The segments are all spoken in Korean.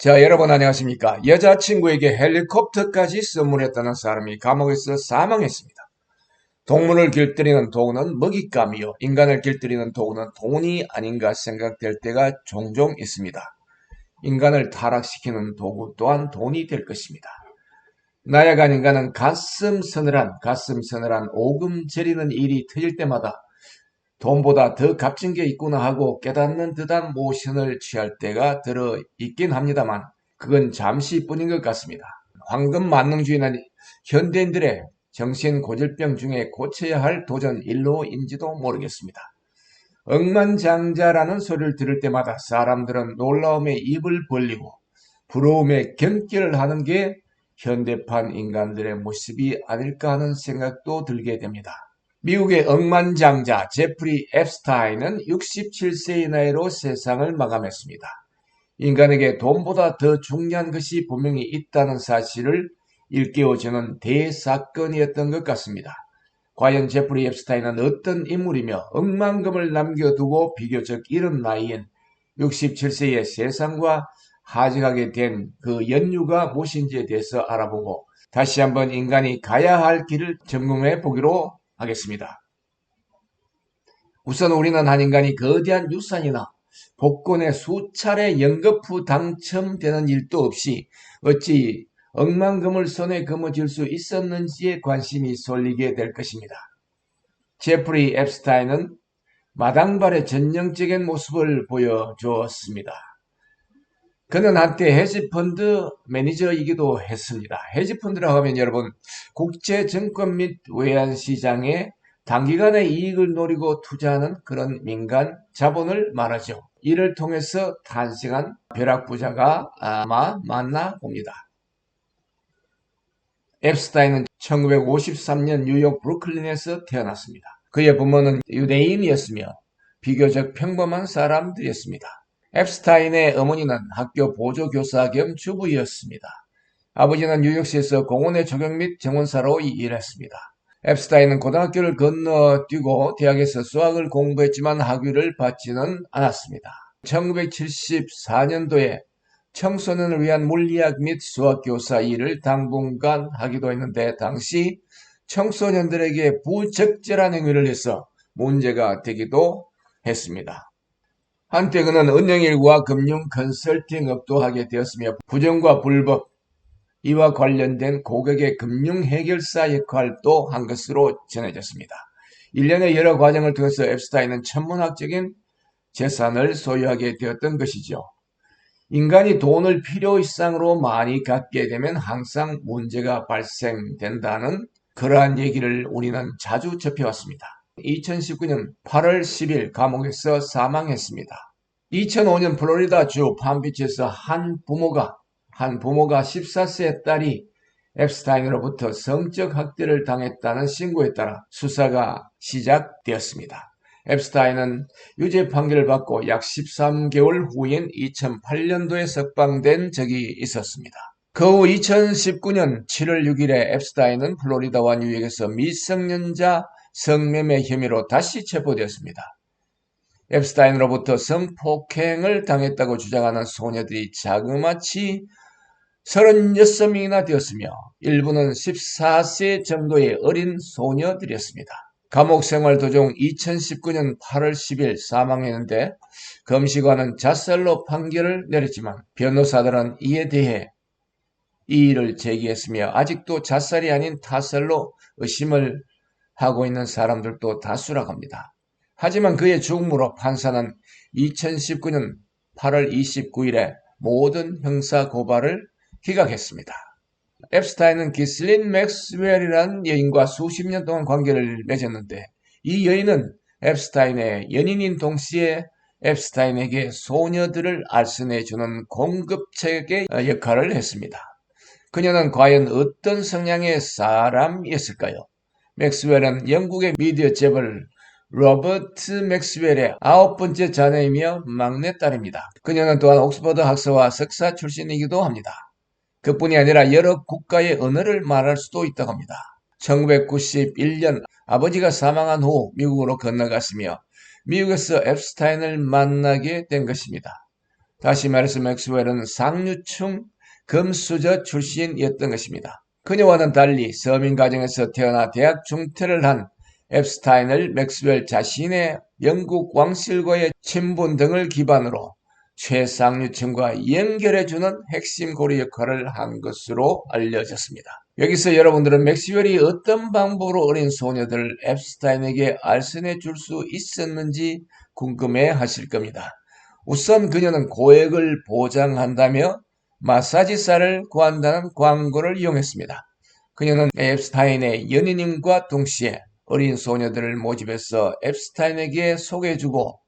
자, 여러분 안녕하십니까? 여자친구에게 헬리콥터까지 선물했다는 사람이 감옥에서 사망했습니다. 동물을 길들이는 도구는 먹잇감이요. 인간을 길들이는 도구는 돈이 아닌가 생각될 때가 종종 있습니다. 인간을 타락시키는 도구 또한 돈이 될 것입니다. 나약한 인간은 가슴 서늘한 오금 저리는 일이 터질 때마다 돈보다 더 값진 게 있구나 하고 깨닫는 듯한 모션을 취할 때가 들어 있긴 합니다만 그건 잠시뿐인 것 같습니다. 황금 만능주의는 현대인들의 정신고질병 중에 고쳐야 할 도전 일로인지도 모르겠습니다. 억만장자라는 소리를 들을 때마다 사람들은 놀라움에 입을 벌리고 부러움에 경기를 하는 게 현대판 인간들의 모습이 아닐까 하는 생각도 들게 됩니다. 미국의 억만장자 제프리 앱스타인은 67세의 나이로 세상을 마감했습니다. 인간에게 돈보다 더 중요한 것이 분명히 있다는 사실을 일깨워주는 대사건이었던 것 같습니다. 과연 제프리 앱스타인은 어떤 인물이며 억만금을 남겨두고 비교적 이른 나이인 67세의 세상과 하직하게 된 그 연유가 무엇인지에 대해서 알아보고 다시 한번 인간이 가야 할 길을 점검해 보기로 하겠습니다. 우선 우리는 한 인간이 거대한 유산이나 복권에 수차례 연거푸 당첨되는 일도 없이 어찌 억만금을 손에 거머쥘 수 있었는지에 관심이 쏠리게 될 것입니다. 제프리 앱스타인은 마당발의 전형적인 모습을 보여주었습니다. 그는 한때 헤지펀드 매니저이기도 했습니다. 헤지펀드라고 하면 여러분 국제증권 및 외환시장에 단기간의 이익을 노리고 투자하는 그런 민간 자본을 말하죠. 이를 통해서 탄생한 벼락부자가 아마 맞나 봅니다. 앱스타인은 1953년 뉴욕 브루클린에서 태어났습니다. 그의 부모는 유대인이었으며 비교적 평범한 사람들이었습니다. 앱스타인의 어머니는 학교 보조교사 겸 주부였습니다. 아버지는 뉴욕시에서 공원의 조경 및 정원사로 일했습니다. 앱스타인은 고등학교를 건너뛰고 대학에서 수학을 공부했지만 학위를 받지는 않았습니다. 1974년도에 청소년을 위한 물리학 및 수학교사 일을 당분간 하기도 했는데 당시 청소년들에게 부적절한 행위를 해서 문제가 되기도 했습니다. 한때 그는 은행일과 금융 컨설팅업도 하게 되었으며 부정과 불법, 이와 관련된 고객의 금융 해결사 역할도 한 것으로 전해졌습니다. 일련의 여러 과정을 통해서 앱스타인은 천문학적인 재산을 소유하게 되었던 것이죠. 인간이 돈을 필요 이상으로 많이 갖게 되면 항상 문제가 발생된다는 그러한 얘기를 우리는 자주 접해왔습니다. 2019년 8월 10일 감옥에서 사망했습니다. 2005년 플로리다주 팜비치에서 한 부모가 14세 딸이 앱스타인으로부터 성적 학대를 당했다는 신고에 따라 수사가 시작되었습니다. 앱스타인은 유죄 판결을 받고 약 13개월 후인 2008년도에 석방된 적이 있었습니다. 그 후 2019년 7월 6일에 앱스타인은 플로리다와 뉴욕에서 미성년자 성매매 혐의로 다시 체포되었습니다. 앱스타인으로부터 성폭행을 당했다고 주장하는 소녀들이 자그마치 36명이나 되었으며 일부는 14세 정도의 어린 소녀들이었습니다. 감옥 생활 도중 2019년 8월 10일 사망했는데 검시관은 자살로 판결을 내렸지만 변호사들은 이에 대해 이의를 제기했으며 아직도 자살이 아닌 타살로 의심을 하고 있는 사람들도 다수라고 합니다. 하지만 그의 죽음으로 판사는 2019년 8월 29일에 모든 형사 고발을 기각했습니다. 앱스타인은 기슬린 맥스웰이라는 여인과 수십 년 동안 관계를 맺었는데 이 여인은 앱스타인의 연인인 동시에 앱스타인에게 소녀들을 알선해주는 공급책의 역할을 했습니다. 그녀는 과연 어떤 성향의 사람이었을까요? 맥스웰은 영국의 미디어 재벌 로버트 맥스웰의 9번째 자녀이며 막내딸입니다. 그녀는 또한 옥스퍼드 학사와 석사 출신이기도 합니다. 그뿐이 아니라 여러 국가의 언어를 말할 수도 있다고 합니다. 1991년 아버지가 사망한 후 미국으로 건너갔으며 미국에서 앱스타인을 만나게 된 것입니다. 다시 말해서 맥스웰은 상류층 금수저 출신이었던 것입니다. 그녀와는 달리 서민 가정에서 태어나 대학 중퇴를 한 앱스타인을 맥스웰 자신의 영국 왕실과의 친분 등을 기반으로 최상류층과 연결해주는 핵심 고리 역할을 한 것으로 알려졌습니다. 여기서 여러분들은 맥스웰이 어떤 방법으로 어린 소녀들을 앱스타인에게 알선해 줄 수 있었는지 궁금해 하실 겁니다. 우선 그녀는 고액을 보장한다며 마사지사를 구한다는 광고를 이용했습니다. 그녀는 앱스타인의 연인님과 동시에 어린 소녀들을 모집해서 앱스타인에게 소개해주고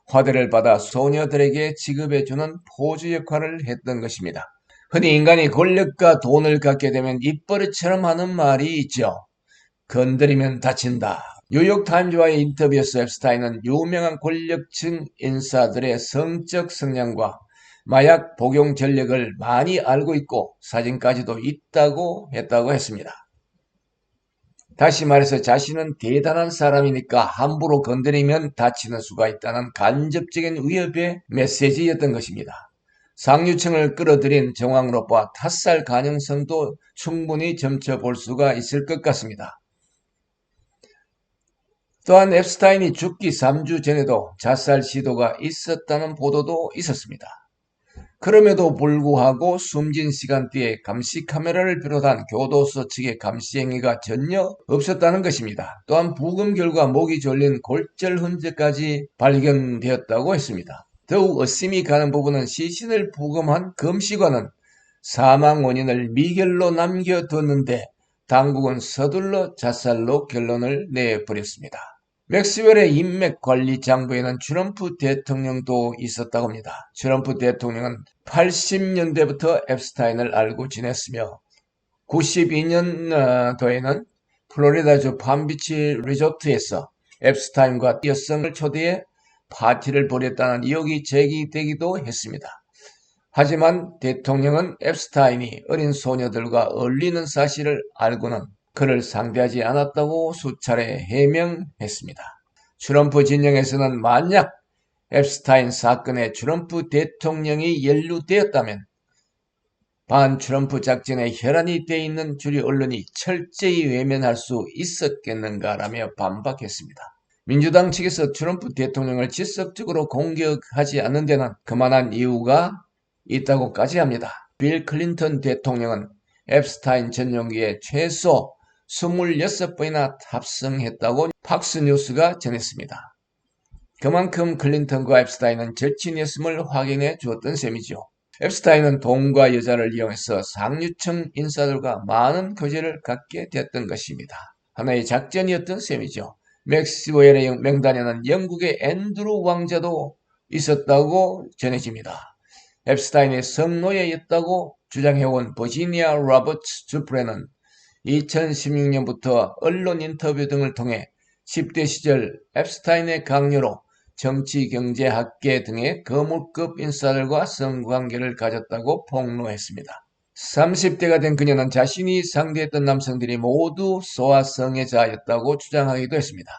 화대를 받아 소녀들에게 지급해주는 포주 역할을 했던 것입니다. 흔히 인간이 권력과 돈을 갖게 되면 입버릇처럼 하는 말이 있죠. 건드리면 다친다. 뉴욕타임즈와의 인터뷰에서 앱스타인은 유명한 권력층 인사들의 성적 성향과 마약 복용 전력을 많이 알고 있고 사진까지도 있다고 했습니다. 다시 말해서 자신은 대단한 사람이니까 함부로 건드리면 다치는 수가 있다는 간접적인 위협의 메시지였던 것입니다. 상류층을 끌어들인 정황으로 봐 탓살 가능성도 충분히 점쳐볼 수가 있을 것 같습니다. 또한 앱스타인이 죽기 3주 전에도 자살 시도가 있었다는 보도도 있었습니다. 그럼에도 불구하고 숨진 시간대에 감시 카메라를 비롯한 교도소 측의 감시 행위가 전혀 없었다는 것입니다. 또한 부검 결과 목이 졸린 골절 흔적까지 발견되었다고 했습니다. 더욱 의심이 가는 부분은 시신을 부검한 검시관은 사망 원인을 미결로 남겨뒀는데 당국은 서둘러 자살로 결론을 내버렸습니다. 맥스웰의 인맥관리장부에는 트럼프 대통령도 있었다고 합니다. 트럼프 대통령은 80년대부터 앱스타인을 알고 지냈으며 92년도에는 플로리다주 palmbeach 리조트에서 앱스타인과 여성을 초대해 파티를 벌였다는 의혹이 제기되기도 했습니다. 하지만 대통령은 앱스타인이 어린 소녀들과 어울리는 사실을 알고는 그를 상대하지 않았다고 수차례 해명했습니다. 트럼프 진영에서는 만약 앱스타인 사건에 트럼프 대통령이 연루되었다면 반트럼프 작전에 혈안이 돼 있는 주류 언론이 철저히 외면할 수 있었겠는가라며 반박했습니다. 민주당 측에서 트럼프 대통령을 직접적으로 공격하지 않는 데는 그만한 이유가 있다고까지 합니다. 빌 클린턴 대통령은 앱스타인 전용기에 최소 26번이나 탑승했다고 팍스뉴스가 전했습니다. 그만큼 클린턴과 앱스타인은 절친이었음을 확인해 주었던 셈이죠. 앱스타인은 돈과 여자를 이용해서 상류층 인사들과 많은 교제를 갖게 됐던 것입니다. 하나의 작전이었던 셈이죠. 맥스웰의 명단에는 영국의 앤드루 왕자도 있었다고 전해집니다. 앱스타인의 성노예였다고 주장해온 버지니아 로버츠 주프레는 2016년부터 언론 인터뷰 등을 통해 10대 시절 앱스타인의 강요로 정치, 경제, 학계 등의 거물급 인사들과 성관계를 가졌다고 폭로했습니다. 30대가 된 그녀는 자신이 상대했던 남성들이 모두 소아성애자였다고 주장하기도 했습니다.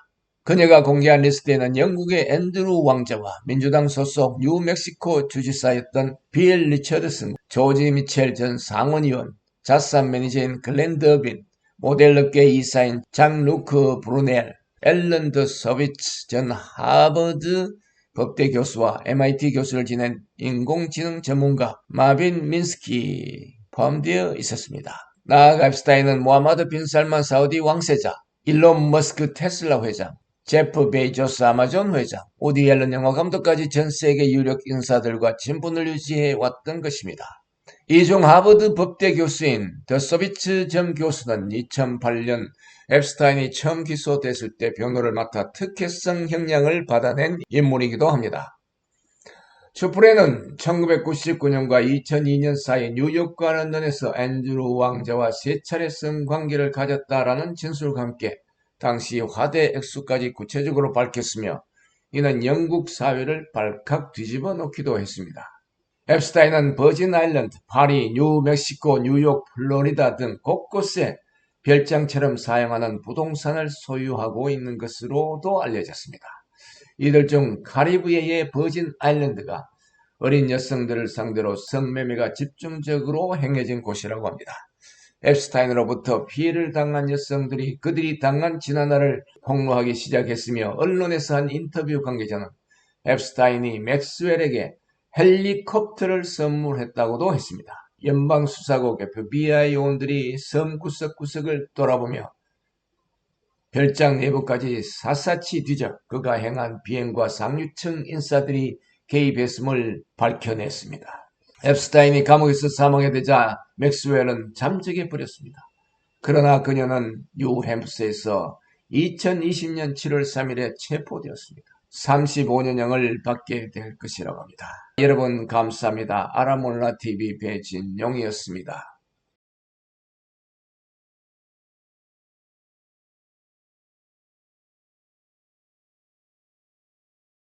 그녀가 공개한 리스트에는 영국의 앤드루 왕자와 민주당 소속 뉴멕시코 주지사였던 빌 리처드슨, 조지 미첼 전 상원의원, 자산 매니저인 글렌 더빈, 모델업계 이사인 장 루크 브루넬, 앨런 더 서비츠 전 하버드 법대 교수와 MIT 교수를 지낸 인공지능 전문가 마빈 민스키 포함되어 있었습니다. 나아가 앱스타인은 모하마드 빈 살만 사우디 왕세자, 일론 머스크 테슬라 회장, 제프 베이조스 아마존 회장, 우디 앨런 영화감독까지 전 세계 유력 인사들과 친분을 유지해 왔던 것입니다. 이 중 하버드 법대 교수인 더 서비츠 전 교수는 2008년 앱스타인이 처음 기소됐을 때 변호를 맡아 특혜성 형량을 받아낸 인물이기도 합니다. 주프레는 1999년과 2002년 사이 뉴욕과 런던에서 앤드루 왕자와 3차례 성관계를 가졌다라는 진술과 함께 당시 화대 액수까지 구체적으로 밝혔으며 이는 영국 사회를 발칵 뒤집어 놓기도 했습니다. 앱스타인은 버진 아일랜드, 파리, 뉴멕시코, 뉴욕, 플로리다 등 곳곳에 별장처럼 사용하는 부동산을 소유하고 있는 것으로도 알려졌습니다. 이들 중 카리브해의 버진 아일랜드가 어린 여성들을 상대로 성매매가 집중적으로 행해진 곳이라고 합니다. 앱스타인으로부터 피해를 당한 여성들이 그들이 당한 지난날을 폭로하기 시작했으며 언론에서 한 인터뷰 관계자는 앱스타인이 맥스웰에게 헬리콥터를 선물했다고도 했습니다. 연방수사국 FBI 요원들이 섬 구석구석을 돌아보며 별장 내부까지 샅샅이 뒤져 그가 행한 비행과 상류층 인사들이 개입했음을 밝혀냈습니다. 앱스타인이 감옥에서 사망해 되자 맥스웰은 잠적해 버렸습니다. 그러나 그녀는 뉴햄프스에서 2020년 7월 3일에 체포되었습니다. 35년형을 받게 될 것이라고 합니다. 여러분 감사합니다. 아라몰라TV 배진용이었습니다.